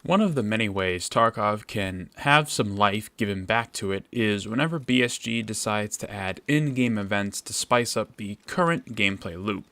One of the many ways Tarkov can have some life given back to it is whenever BSG decides to add in-game events to spice up the current gameplay loop.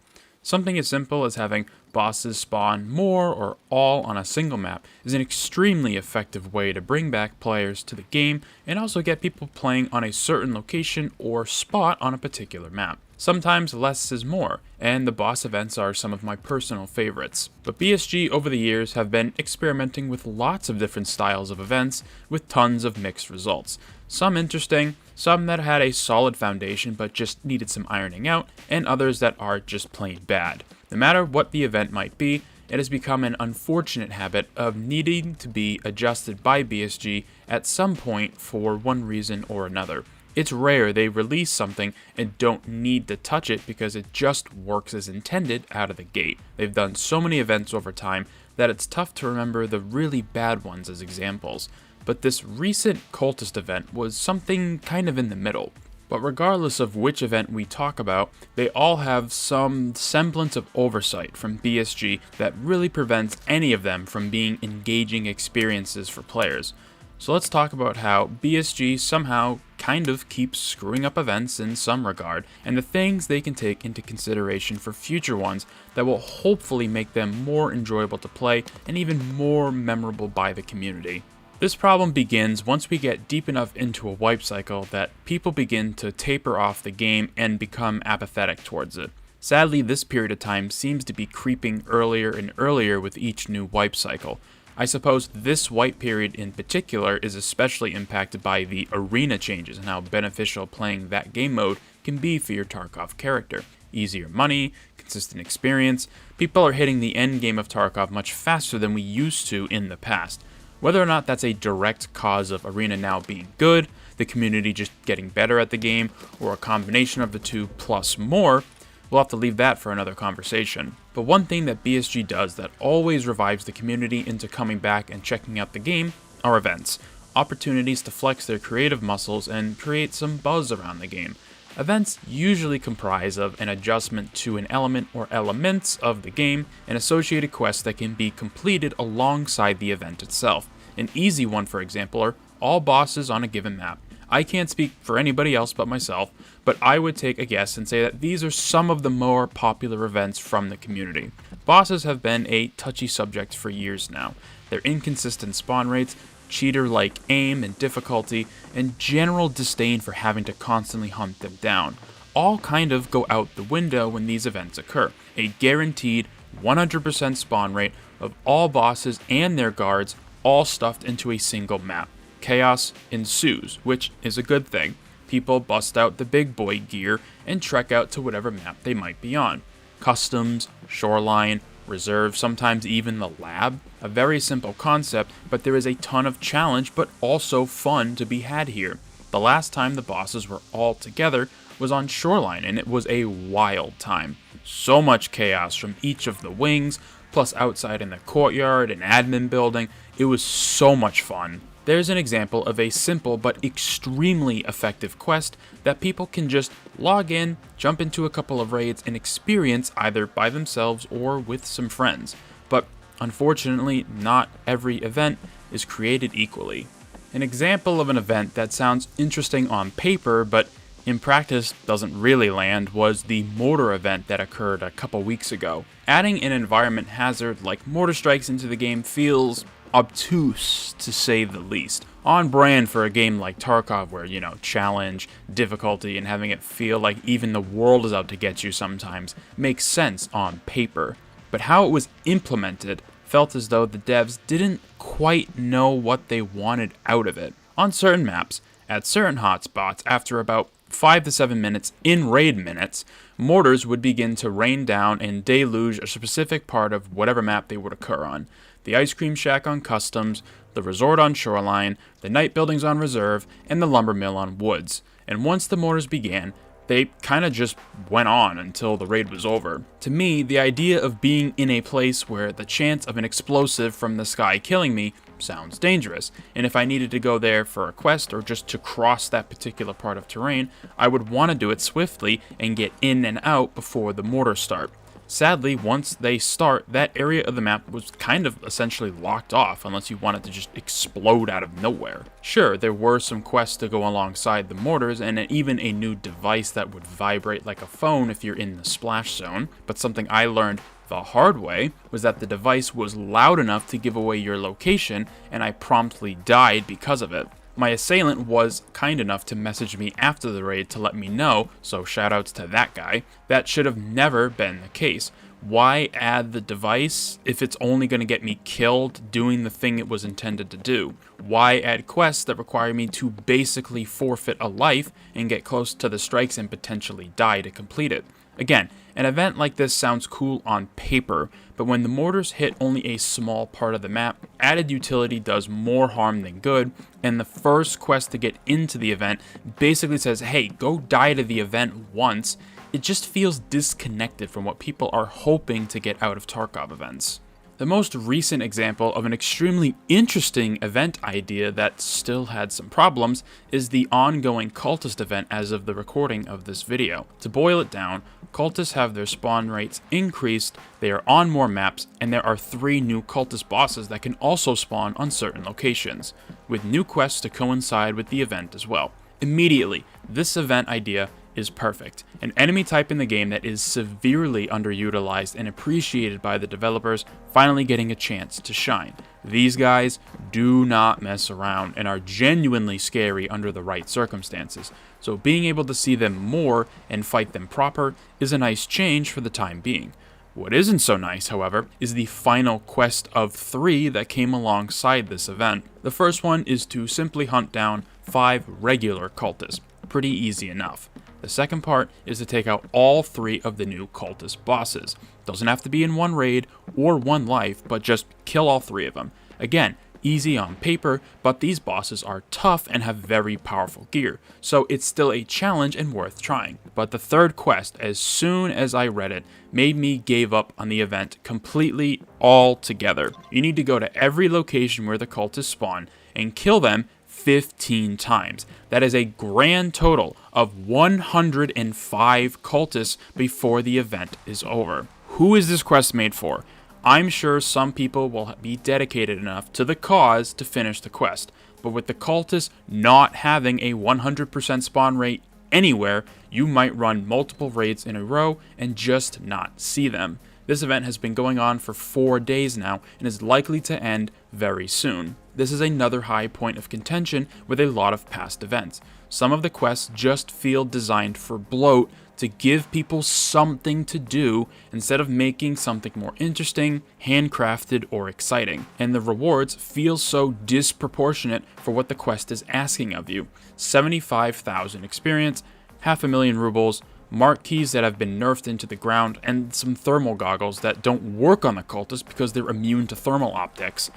Something as simple as having bosses spawn more or all on a single map is an extremely effective way to bring back players to the game and also get people playing on a certain location or spot on a particular map. Sometimes less is more, and the boss events are some of my personal favorites. But BSG over the years have been experimenting with lots of different styles of events with tons of mixed results. Some interesting, some that had a solid foundation but just needed some ironing out, and others that are just plain bad. No matter what the event might be, it has become an unfortunate habit of needing to be adjusted by BSG at some point for one reason or another. It's rare they release something and don't need to touch it because it just works as intended out of the gate. They've done so many events over time that it's tough to remember the really bad ones as examples. But this recent cultist event was something kind of in the middle. But regardless of which event we talk about, they all have some semblance of oversight from BSG that really prevents any of them from being engaging experiences for players. So let's talk about how BSG somehow kind of keeps screwing up events in some regard, and the things they can take into consideration for future ones that will hopefully make them more enjoyable to play and even more memorable by the community. This problem begins once we get deep enough into a wipe cycle that people begin to taper off the game and become apathetic towards it. Sadly, this period of time seems to be creeping earlier and earlier with each new wipe cycle. I suppose this wipe period in particular is especially impacted by the arena changes and how beneficial playing that game mode can be for your Tarkov character. Easier money, consistent experience, people are hitting the end game of Tarkov much faster than we used to in the past. Whether or not that's a direct cause of arena now being good, the community just getting better at the game, or a combination of the two plus more, we'll have to leave that for another conversation. But one thing that BSG does that always revives the community into coming back and checking out the game are events. Opportunities to flex their creative muscles and create some buzz around the game. Events usually comprise of an adjustment to an element or elements of the game and associated quests that can be completed alongside the event itself. An easy one, for example, are all bosses on a given map. I can't speak for anybody else but myself, but I would take a guess and say that these are some of the more popular events from the community. Bosses have been a touchy subject for years now. Their inconsistent spawn rates, cheater-like aim and difficulty, and general disdain for having to constantly hunt them down all kind of go out the window when these events occur. A guaranteed 100% spawn rate of all bosses and their guards all stuffed into a single map. Chaos ensues, which is a good thing. People bust out the big boy gear and trek out to whatever map they might be on. Customs, shoreline, reserve, sometimes even the lab. A very simple concept, but there is a ton of challenge but also fun to be had here. The last time the bosses were all together was on Shoreline, and it was a wild time. So much chaos from each of the wings, plus outside in the courtyard and admin building. It was so much fun. There's an example of a simple but extremely effective quest that people can just log in, jump into a couple of raids, and experience either by themselves or with some friends. But unfortunately, not every event is created equally. An example of an event that sounds interesting on paper, but in practice doesn't really land, was the mortar event that occurred a couple weeks ago. Adding an environment hazard like mortar strikes into the game feels obtuse, to say the least. On brand for a game like Tarkov where, challenge, difficulty, and having it feel like even the world is out to get you sometimes makes sense on paper. But how it was implemented felt as though the devs didn't quite know what they wanted out of it. On certain maps, at certain hotspots, after about 5 to 7 minutes in raid minutes, mortars would begin to rain down and deluge a specific part of whatever map they would occur on. The ice cream shack on Customs, the resort on Shoreline, the night buildings on Reserve, and the lumber mill on Woods. And once the mortars began, they kind of just went on until the raid was over. To me, the idea of being in a place where the chance of an explosive from the sky killing me sounds dangerous, and if I needed to go there for a quest or just to cross that particular part of terrain, I would want to do it swiftly and get in and out before the mortars start. Sadly, once they start, that area of the map was kind of essentially locked off unless you wanted to just explode out of nowhere. Sure, there were some quests to go alongside the mortars and even a new device that would vibrate like a phone if you're in the splash zone, but something I learned the hard way was that the device was loud enough to give away your location, and I promptly died because of it. My assailant was kind enough to message me after the raid to let me know, so shoutouts to that guy. That should have never been the case. Why add the device if it's only going to get me killed doing the thing it was intended to do? Why add quests that require me to basically forfeit a life and get close to the strikes and potentially die to complete it? Again, an event like this sounds cool on paper, but when the mortars hit only a small part of the map, added utility does more harm than good, and the first quest to get into the event basically says, hey, go die to the event once. It just feels disconnected from what people are hoping to get out of Tarkov events. The most recent example of an extremely interesting event idea that still had some problems is the ongoing cultist event as of the recording of this video. To boil it down, cultists have their spawn rates increased, they are on more maps, and there are 3 new cultist bosses that can also spawn on certain locations, with new quests to coincide with the event as well. Immediately, this event idea is perfect. An enemy type in the game that is severely underutilized and appreciated by the developers finally getting a chance to shine. These guys do not mess around and are genuinely scary under the right circumstances, so being able to see them more and fight them proper is a nice change for the time being. What isn't so nice, however, is the final quest of 3 that came alongside this event. The first one is to simply hunt down 5 regular cultists. Pretty easy enough. The second part is to take out all 3 of the new cultist bosses. Doesn't have to be in one raid or one life, but just kill all 3 of them. Again, easy on paper, but these bosses are tough and have very powerful gear, so it's still a challenge and worth trying. But the third quest, as soon as I read it, made me give up on the event completely altogether. You need to go to every location where the cultists spawn and kill them 15 times. That is a grand total of 105 cultists before the event is over. Who is this quest made for? I'm sure some people will be dedicated enough to the cause to finish the quest, but with the cultists not having a 100% spawn rate anywhere, you might run multiple raids in a row and just not see them. This event has been going on for 4 days now and is likely to end very soon. This is another high point of contention with a lot of past events. Some of the quests just feel designed for bloat to give people something to do instead of making something more interesting, handcrafted, or exciting. And the rewards feel so disproportionate for what the quest is asking of you. 75,000 experience, 500,000 rubles, mark keys that have been nerfed into the ground, and some thermal goggles that don't work on the cultists because they're immune to thermal optics.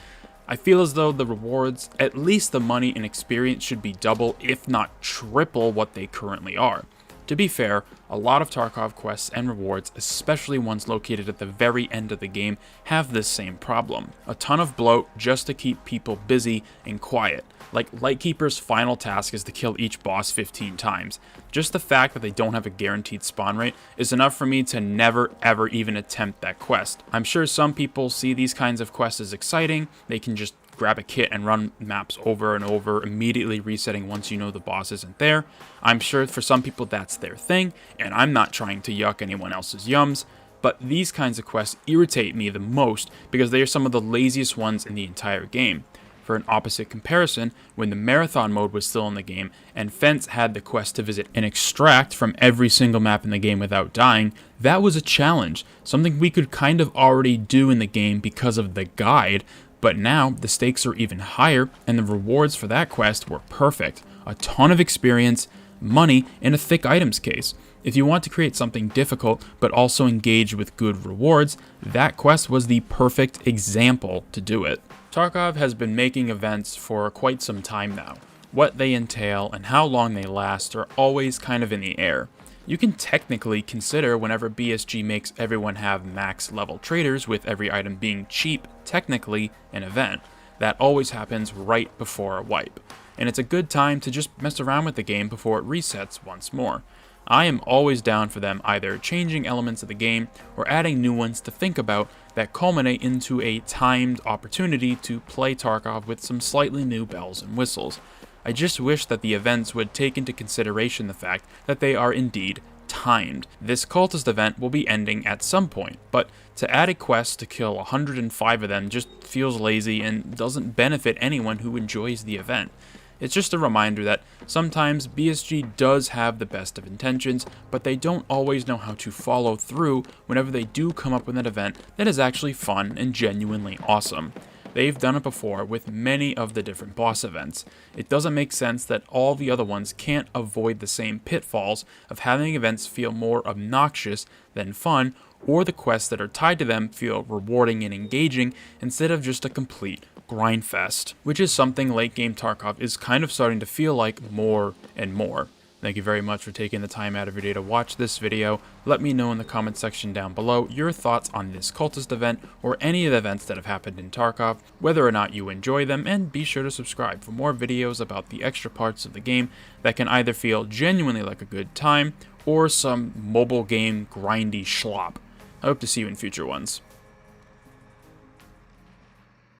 I feel as though the rewards, at least the money and experience, should be double, if not triple, what they currently are. To be fair, a lot of Tarkov quests and rewards, especially ones located at the very end of the game, have this same problem. A ton of bloat just to keep people busy and quiet. Like Lightkeeper's final task is to kill each boss 15 times. Just the fact that they don't have a guaranteed spawn rate is enough for me to never ever even attempt that quest. I'm sure some people see these kinds of quests as exciting. They can just grab a kit and run maps over and over, immediately resetting once you know the boss isn't there. I'm sure for some people that's their thing, and I'm not trying to yuck anyone else's yums, but these kinds of quests irritate me the most because they are some of the laziest ones in the entire game. For an opposite comparison, when the marathon mode was still in the game and Fence had the quest to visit and extract from every single map in the game without dying, that was a challenge, something we could kind of already do in the game because of the guide, but now the stakes are even higher and the rewards for that quest were perfect. A ton of experience, money, and a thick items case. If you want to create something difficult but also engage with good rewards, that quest was the perfect example to do it. Tarkov has been making events for quite some time now. What they entail and how long they last are always kind of in the air. You can technically consider whenever BSG makes everyone have max level traders with every item being cheap, technically an event. That always happens right before a wipe. And it's a good time to just mess around with the game before it resets once more. I am always down for them either changing elements of the game or adding new ones to think about that culminate into a timed opportunity to play Tarkov with some slightly new bells and whistles. I just wish that the events would take into consideration the fact that they are indeed timed. This cultist event will be ending at some point, but to add a quest to kill 105 of them just feels lazy and doesn't benefit anyone who enjoys the event. It's just a reminder that sometimes BSG does have the best of intentions, but they don't always know how to follow through whenever they do come up with an event that is actually fun and genuinely awesome. They've done it before with many of the different boss events. It doesn't make sense that all the other ones can't avoid the same pitfalls of having events feel more obnoxious than fun, or the quests that are tied to them feel rewarding and engaging instead of just a complete grindfest, which is something late game Tarkov is kind of starting to feel like more and more. Thank you very much for taking the time out of your day to watch this video. Let me know in the comment section down below your thoughts on this cultist event or any of the events that have happened in Tarkov, whether or not you enjoy them, and be sure to subscribe for more videos about the extra parts of the game that can either feel genuinely like a good time or some mobile game grindy schlop. I hope to see you in future ones.